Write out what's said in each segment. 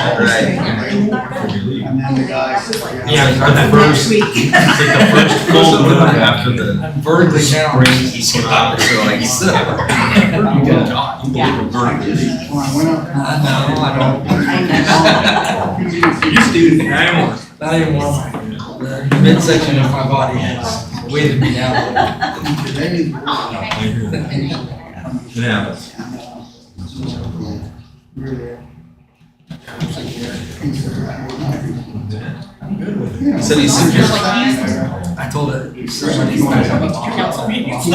And then the guys. Yeah, it's the first, it's like the first full moon after the vertically down. spring equinox, so like, unbelievable vertically. When I went up. I don't. You student. Not even one. The midsection of my body has weighted me down. Today. It happens. So he's I told it. Somebody Council meetings.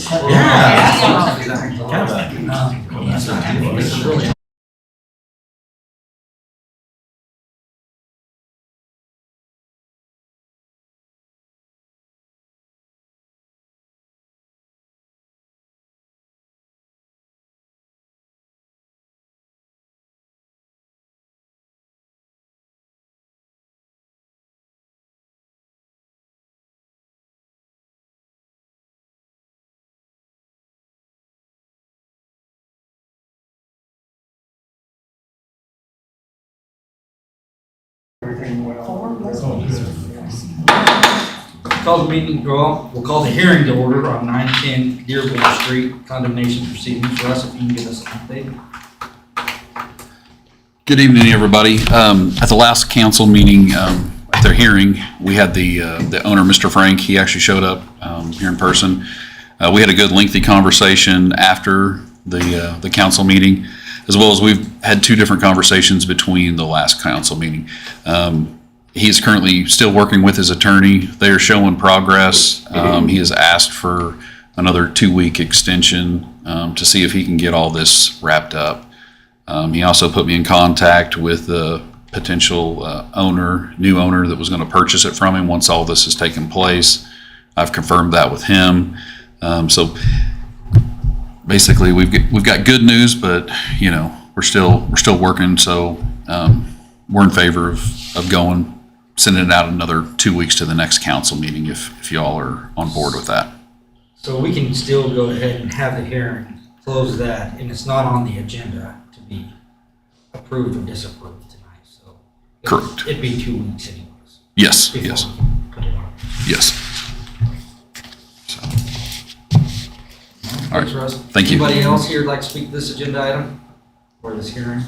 Yeah. Everything well. Call the meeting, we'll call the hearing to order on 910 Dearborn Street, condemnation proceedings. Russ, if you can give us an update. Good evening, everybody. At the last council meeting, at their hearing, we had the owner, Mr. Frank. He actually showed up here in person. We had a good lengthy conversation after the council meeting, as well as we've had two different conversations between the last council meeting. He's currently still working with his attorney. They are showing progress. He has asked for another 2-week extension to see if he can get all this wrapped up. He also put me in contact with the potential new owner that was going to purchase it from him once all this has taken place. I've confirmed that with him. So basically, we've got good news, but you know we're still working. So we're in favor of sending it out another 2 weeks to the next council meeting if y'all are on board with that. So we can still go ahead and have the hearing, close that, and it's not on the agenda to be approved or disapproved tonight, so. Correct. It'd be 2 weeks anyways. Yes, before yes, we can put it on. yes. So, all Thanks, right, Russ. thank you. Anybody else here would like to speak to this agenda item or this hearing?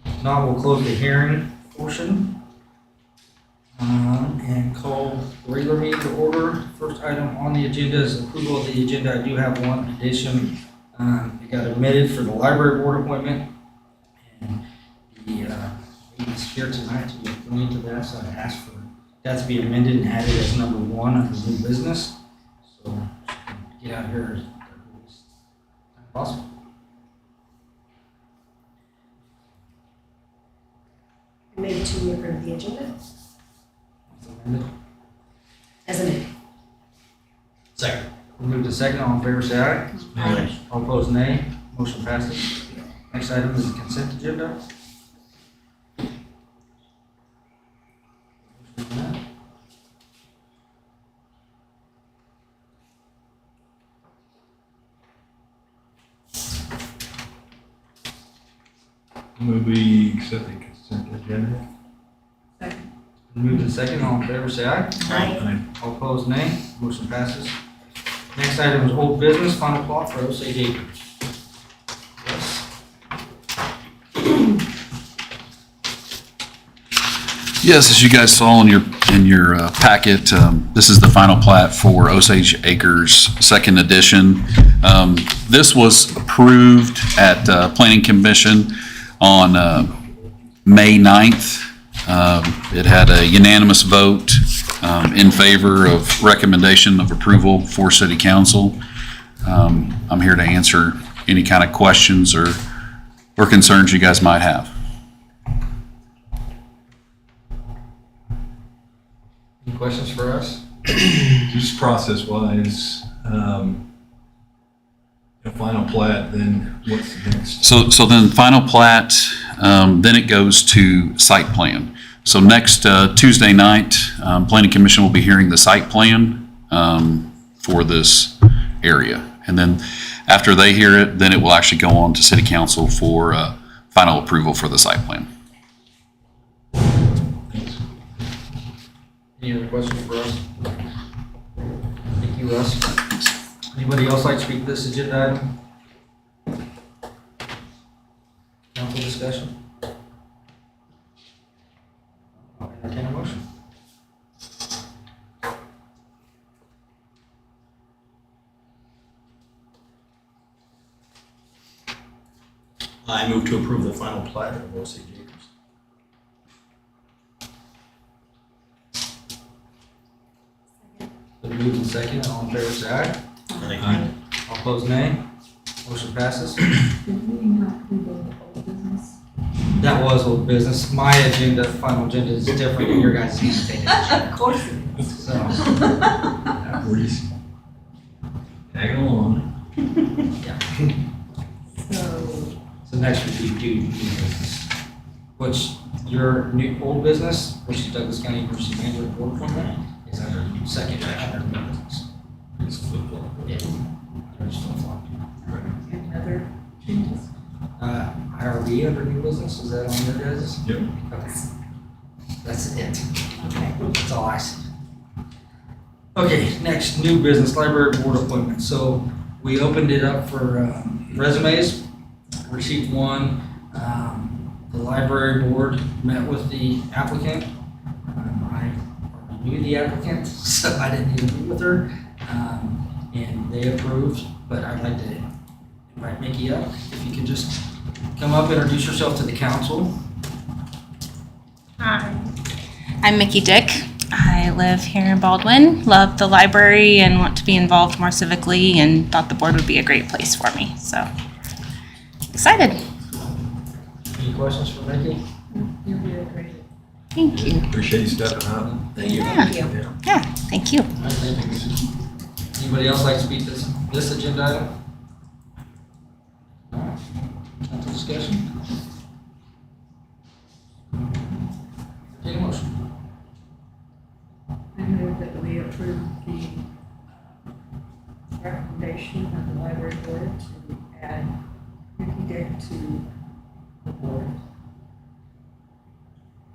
If not, we'll close the hearing portion. And call the regular meeting to order. First item on the agenda is approval of the agenda. I do have one addition. It got admitted for the library board appointment. And the meeting's here tonight to be appointed to that, so I asked for that to be amended and added as number 1 under new business. So get out here as quickly as possible. I move to approve the agenda It's amended. as amended. Second. We'll move to second. All in favor, say aye. Aye. All opposed, nay. Motion passes. Next item is the consent agenda. Move we accept the consent agenda. Moved to second. All in favor, say aye. Aye. All opposed, nay. Motion passes. Next item is old business, final plot for Osage Acres. Yes, as you guys saw in your packet, this is the final plat for Osage Acres Second Edition. This was approved at Planning Commission on May 9th. It had a unanimous vote in favor of recommendation of approval for City Council. I'm here to answer any kind of questions or concerns you guys might have. Any questions for us? Just process-wise, a final plat, then what's the next? So then final plat, then it goes to site plan. So next Tuesday night, Planning Commission will be hearing the site plan for this area. And then After they hear it, then it will actually go on to city council for final approval for the site plan. Any other questions for us? Thank you, Russ. Anybody else like to speak to this agenda item? Council discussion? I'll entertain a motion. I move to approve the final plat of Osage Acres. Been moved and second, all in favor say aye. Aye. All opposed nay. Motion passes. Did we not do the old business? That was old business. My agenda, final agenda is different than your guys' agenda. Of course it is. So, Tag along. so next would be do new business, which your new old business, which is Douglas County Emergency Management Board appointment, is under second under new business. It's flip-flop. Yeah. There's flip-flop. Any other changes? IRB under new business, is that on your guys'? Yep. Okay. That's it. Okay. That's all I see. Okay, next, new business, library board appointment. So we opened it up for resumes, received one. The library board met with the applicant. I already knew the applicant, so I didn't need to meet with her. And they approved, but I'd like to invite Mickey up. If you could just come up, introduce yourself to the council. Hi, I'm Mickey Dick. I live here in Baldwin, love the library and want to be involved more civically and thought the board would be a great place for me. So excited. Any questions for Mickey? You're doing great. Thank you. Appreciate you stepping out. Thank you. Yeah. Thank you. Yeah, thank you. All right, thank you. Anybody else like to speak this agenda item? All right, council discussion? Take a motion. I move that we approve the recommendation of the library board to add Mickey Dick to the board.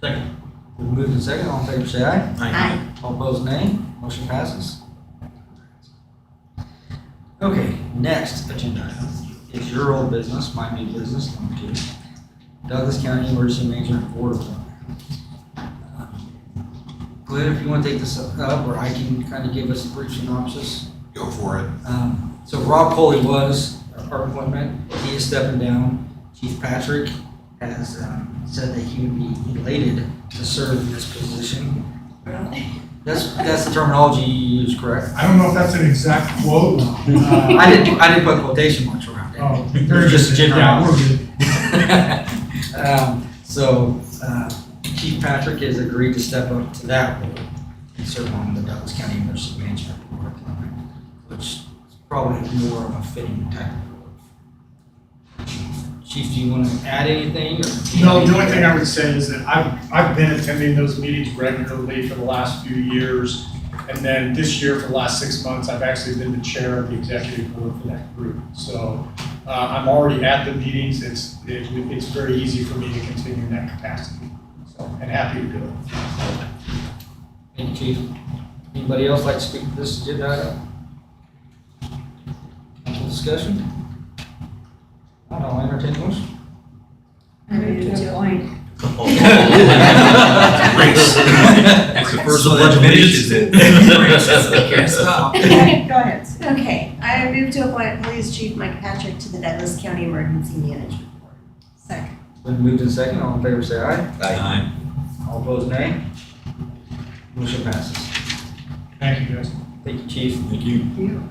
Second. We've moved in second, all in favor say aye. Aye. All opposed nay. Motion passes. Okay, next agenda item is your old business, my new business, number 2. Douglas County Emergency Management Board appointment. Glenn, if you want to take this up, or I can kind of give us a brief synopsis. Go for it. So Rob Coley was our appointment. He is stepping down. Chief Patrick has said that he would be elated to serve in this position. That's the terminology you use, correct? I don't know if that's an exact quote. I didn't put quotation marks around it. Oh, It very was just a good. general. Yeah, we're good. So Chief Patrick has agreed to step up to that role and serve on the Douglas County Emergency Management Board, which is probably more of a fitting type of role. Chief, do you want to add anything? No, the only thing I would say is that I've been attending those meetings regularly for the last few years. And then this year, for the last 6 months, I've actually been the chair of the executive board for that group. So I'm already at the meetings. It's very easy for me to continue in that capacity. So, and happy to do it. Thank you, Chief. Anybody else like to speak to this agenda item? Council discussion? I'll entertain a motion. I move to appoint. Race. It's the first pledge of allegiance. Can't stop. Okay, go ahead. Okay, I move to appoint Police Chief Mike Patrick to the Douglas County Emergency Management Board. Second. Been moved in second, all in favor say aye. Aye. All opposed nay. Motion passes. Thank you, guys. Thank you, Chief. Thank you. You.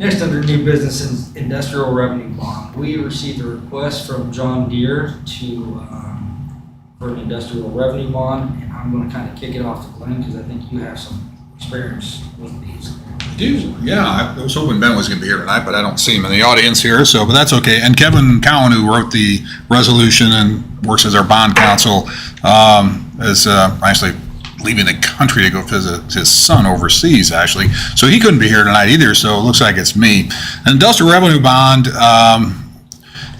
Next, under new business and industrial revenue bond, we received a request from John Deere for an industrial revenue bond, and I'm gonna kind of kick it off to Glenn, because I think you have some experience with these. Do, yeah, I was hoping Ben was gonna be here tonight, but I don't see him in the audience here, so, but that's okay. And Kevin Cowan, who wrote the resolution and works as our bond counsel, has actually leaving the country to go visit his son overseas, actually. So he couldn't be here tonight either, so it looks like it's me. An industrial revenue bond,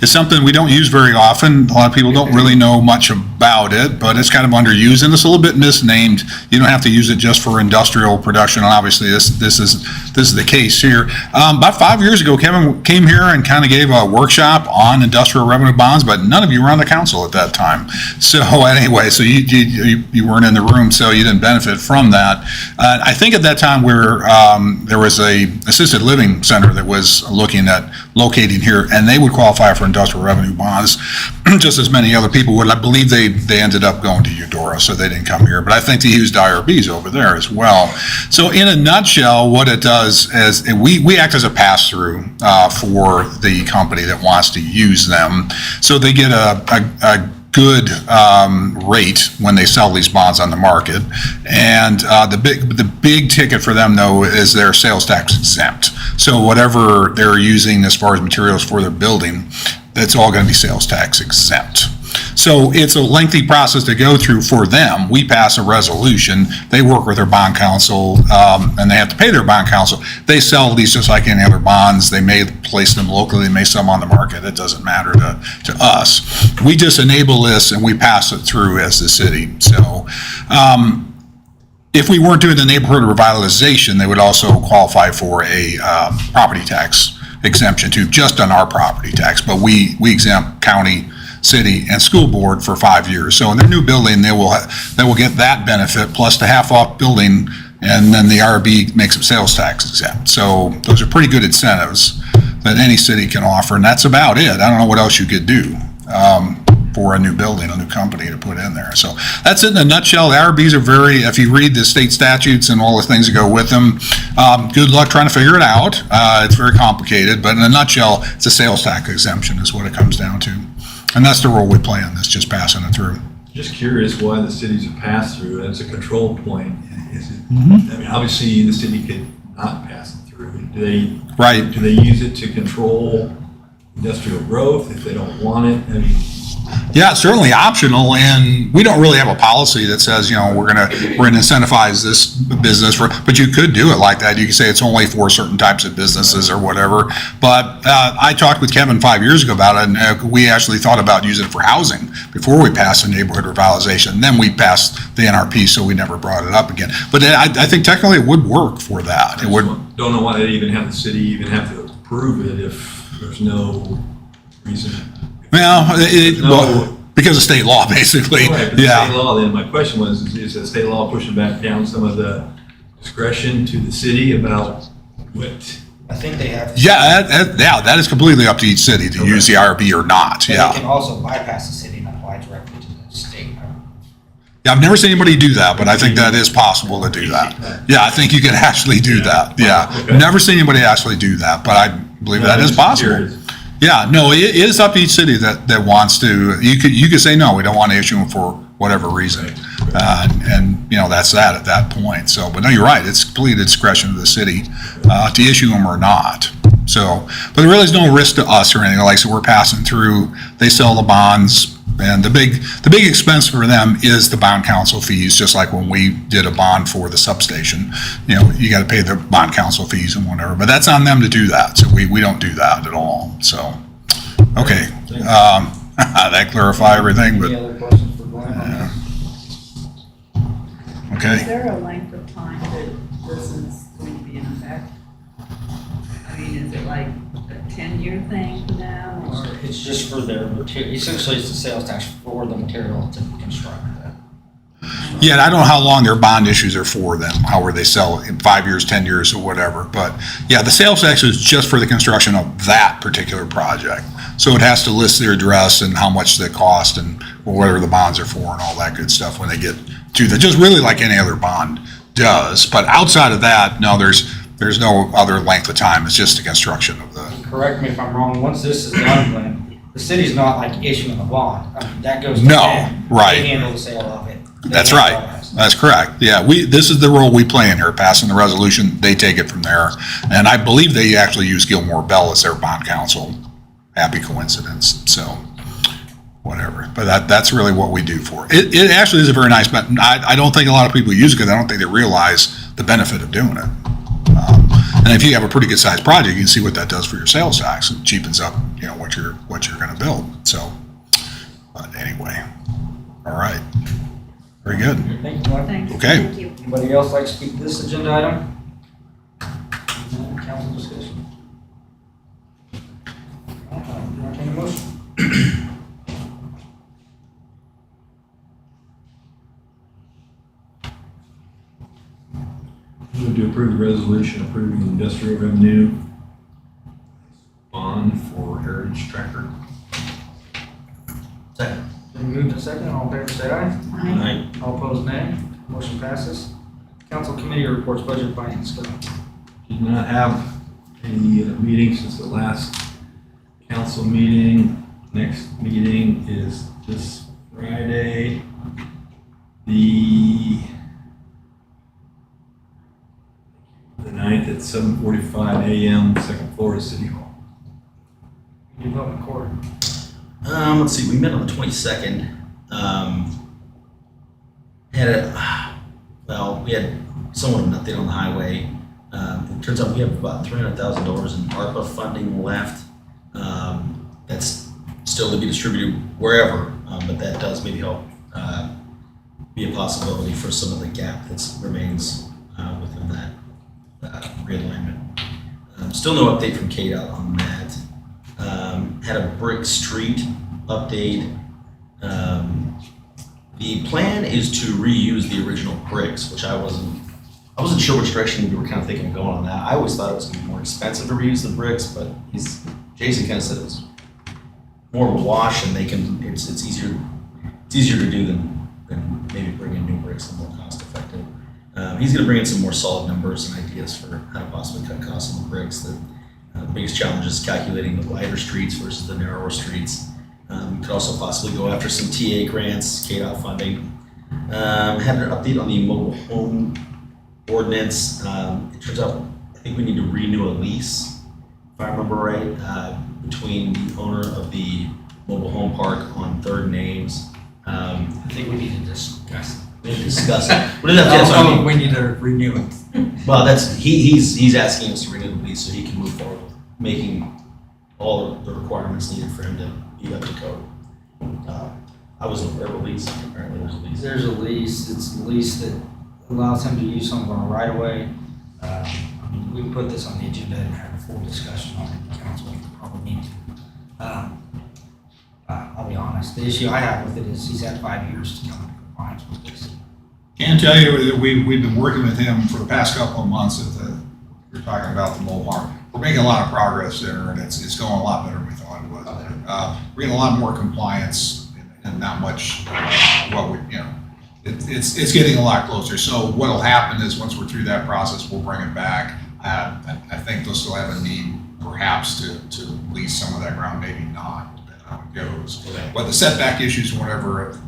is something we don't use very often. A lot of people don't really know much about it, but it's kind of underused and it's a little bit misnamed. You don't have to use it just for industrial production, and obviously this is the case here. About 5 years ago, Kevin came here and kind of gave a workshop on industrial revenue bonds, but none of you were on the council at that time. So anyway, so you weren't in the room, so you didn't benefit from that. I think at that time there was a assisted living center that was looking at locating here, and they would qualify for industrial revenue bonds, just as many other people would. I believe they ended up going to Eudora, so they didn't come here, but I think they used IRBs over there as well. So in a nutshell, what it does is we act as a pass-through for the company that wants to use them. So they get a good rate when they sell these bonds on the market, and the big ticket for them though is their sales tax exempt. So whatever they're using as far as materials for their building, that's all going to be sales tax exempt. So it's a lengthy process to go through for them. We pass a resolution, they work with their bond counsel, and they have to pay their bond counsel. They sell these just like any other bonds. They may place them locally, they may sell them on the market. It doesn't matter to us. We just enable this and we pass it through as the city. So if we weren't doing the neighborhood revitalization, they would also qualify for a property tax exemption too, just on our property tax. But we exempt county, city, and school board for 5 years. So in their new building, they will get that benefit plus the half off building, and then the RB makes them sales tax exempt. So those are pretty good incentives that any city can offer, and that's about it. I don't know what else you could do for a new building, a new company to put in there. So that's it in a nutshell. The RBs are very, if you read the state statutes and all the things that go with them, good luck trying to figure it out. It's very complicated, but in a nutshell, it's a sales tax exemption is what it comes down to. And that's the role we play in this, just passing it through. Just curious why the city's a pass-through, and it's a control point. Is it, Mm-hmm. I mean, obviously, the city could not pass it through. Right. Do they use it to control industrial growth if they don't want it? I mean, Yeah, it's certainly optional, and we don't really have a policy that says, we're gonna incentivize this business but you could do it like that. You could say it's only for certain types of businesses or whatever. But I talked with Kevin 5 years ago about it, and we actually thought about using it for housing before we passed the neighborhood revitalization. Then we passed the NRP, so we never brought it up again. But I think technically it would work for that. It would. don't know why they even have the city even have to approve it if there's no reason. Well, because of state law, basically. Right, but Yeah. the state law, then my question was, is the state law pushing back down some of the discretion to the city about what? I think they have. Yeah, that is completely up to each city to use the RB or not. But Yeah. they can also bypass the city and apply directly to the state. Yeah, I've never seen anybody do that, but I think that is possible to do that. Yeah, I think you can actually do that. Yeah. Okay. Never seen anybody actually do that, but I believe that is possible. Yeah, no, it is up to each city that wants to. You could say, no, we don't want to issue them for whatever reason. And that's that at that point. So, but no, you're right. It's complete discretion of the city to issue them or not. So, but there really is no risk to us or anything. Like, so we're passing through, they sell the bonds, and the big expense for them is the bond counsel fees, just like when we did a bond for the substation. You got to pay the bond counsel fees and whatever, but that's on them to do that. So we don't do that at all. So, okay. That clarify everything, Any but, other questions for Glenn on that? okay. Is there a length of time that this is going to be in effect? I mean, is it like a 10-year thing for them, or? It's just for their material, essentially it's the sales tax for the material to construct that. Yeah, and I don't know how long their bond issues are for them, however they sell in 5 years, 10 years, or whatever. But yeah, the sales tax is just for the construction of that particular project. So it has to list their address and how much they cost and whatever the bonds are for and all that good stuff when they get to that, just really like any other bond does. But outside of that, no, there's no other length of time. It's just the construction of the. Correct me if I'm wrong, once this is done, Glenn, the city's not like issuing a bond. I mean, that goes to No, them. right. They handle the sale of it. They That's handle right. all that stuff. That's correct. Yeah, this is the role we play in here, passing the resolution. They take it from there. And I believe they actually use Gilmore Bell as their bond counsel. Happy coincidence. So, whatever. for. But that's really what we do for. It actually is a very nice, but I don't think a lot of people use it because I don't think they realize the benefit of doing it. And if you have a pretty good sized project, you can see what that does for your sales tax. It cheapens up, what you're going to build. So, but anyway, all right, very good. Thank you, Mike. Thanks. Okay. Thank you. Anybody else like to speak to this agenda item? No, council discussion? Entertain a motion. Move to approve the resolution approving the industrial revenue bond for Heritage Tracker. Second. Been moved and second, all in favor say aye. Aye. All opposed, nay. Motion passes. Council committee reports, budget finance, go. Did not have any meeting since the last council meeting. Next meeting is this Friday, the 9th at 7:45 a.m., second floor of City Hall. Development court. Let's see, we met on the 22nd. We had somewhat of an update on the highway. It turns out we have about $300,000 in ARPA funding left. That's still to be distributed wherever, but that does maybe help be a possibility for some of the gap that remains within that realignment. Still no update from KDOT on that. Had a Brick Street update. The plan is to reuse the original bricks, which I wasn't sure which direction we were kind of thinking of going on that. I always thought it was going to be more expensive to reuse the bricks, but Jason kind of said it's more of a wash, and it's easier to do than maybe bring in new bricks and more cost effective. He's going to bring in some more solid numbers and ideas for how to possibly cut costs on the bricks. The biggest challenge is calculating the wider streets versus the narrower streets. Could also possibly go after some TA grants, KDOT funding. Had an update on the mobile home ordinance. It turns out I think we need to renew a lease, if I remember right, between the owner of the mobile home park on 3rd and Ames. I think we need to discuss. We need to discuss it. What is that? That's what I mean. We need to renew it. Well, he's asking us to renew the lease so he can move forward with making all of the requirements needed for him to be up to code. I wasn't aware of a lease. Apparently, there's a lease. There's a lease, it's a lease that allows him to use some of our right of way. We can put this on the agenda and have a full discussion on it, the council probably need to. I'll be honest, the issue I have with it is he's had 5 years to come into compliance with this. Can tell you that we've been working with him for the past couple of months. You're talking about the mobile park. We're making a lot of progress there, and it's going a lot better than we thought it was. We're getting a lot more compliance and not much it's getting a lot closer. So what'll happen is once we're through that process, we'll bring it back. I think they'll still have a need perhaps to lease some of that ground, maybe not, depending on how it goes. Okay. But the setback issues and whatever have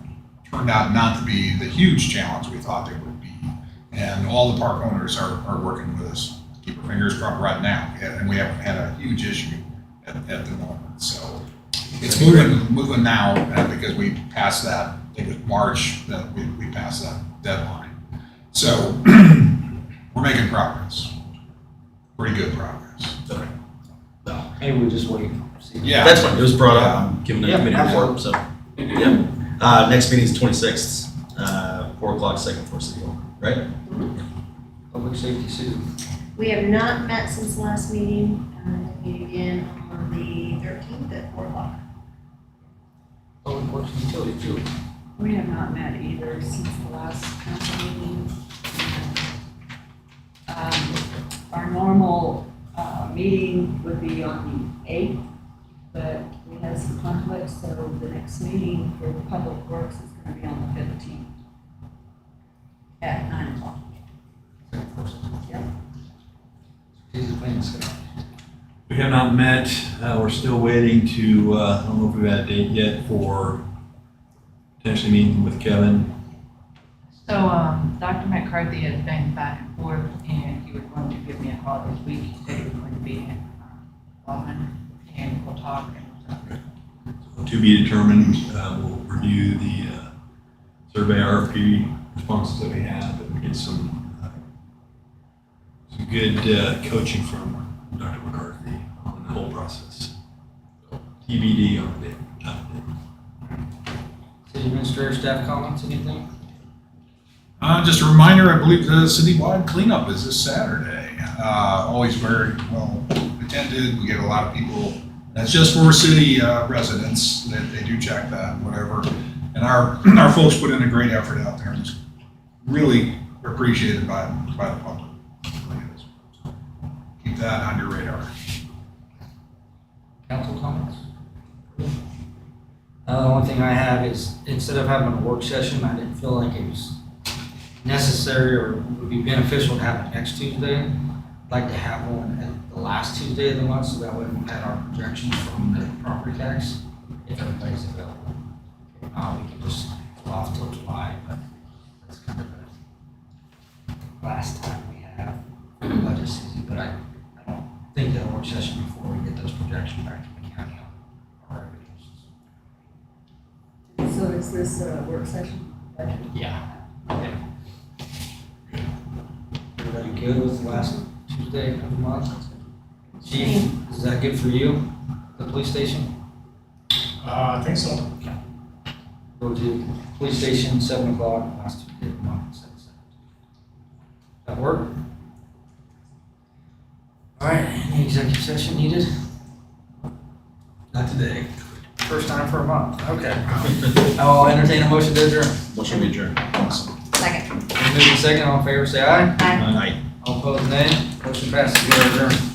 turned out not to be the huge challenge we thought they would be. And all the park owners are working with us. Keep our fingers crossed right now. And we haven't had a huge issue at the moment. So it's moving now because we passed that. I think it was March that we passed that deadline. So we're making progress. Pretty good progress. Okay. No. Maybe we just wait. See. Yeah. That's fine. It was brought up. I'm giving a committee absolutely. report, so. Yeah. Next meeting is 26th, 4 o'clock, second floor City Hall, right? Public safety Susan. We have not met since the last meeting. Meet again on the 13th at 4 o'clock. Public works and utility Julie. We have not met either since the last council meeting. Our normal meeting would be on the 8th, but we had some conflicts, so the next meeting for the public works is going to be on the 15th at 9 o'clock. Yep. Strategic planning schedule. We have not met. We're still waiting to, I don't know if we've had a date yet for potentially meeting with Kevin. So, Dr. McCarthy has been back and forth, and he was going to give me a call this week. He said he was going to be in Baldwin, and we'll talk. To be determined. We'll review the survey RFP responses that we have and get some good coaching from Dr. McCarthy on the whole process. So, TBD on the City administrator, staff comments, anything? Just a reminder, I believe the citywide cleanup is this Saturday. Always very well attended. We get a lot of people. That's just for city residents that they do check that, whatever. And our folks put in a great effort out there. And it's really appreciated by the public. Keep that on your radar. Council comments? The only thing I have is, instead of having a work session, I didn't feel like it was necessary or would be beneficial to have it next Tuesday. I'd like to have one at the last Tuesday of the month, so that way we had our projections from the property tax, if everybody's available. We can just go off till July, but that's kind of the last time we have for the budget season, but I don't think that a work session before we get those projections back to the county on our revenues. So is this a work session? Budget? Yeah. Everybody good with the last Tuesday of the month? Chief, is that good for you, the police station? I think so. Go to police station, 7 o'clock, last Tuesday of the month. That work? All right, any executive session needed? Not today. First time for a month, okay. I'll entertain a motion to adjourn. Motion to adjourn. Awesome. Second. Moving second, all in favor, say aye. Aye. Night. All opposed, nay. Motion passes, we are adjourned.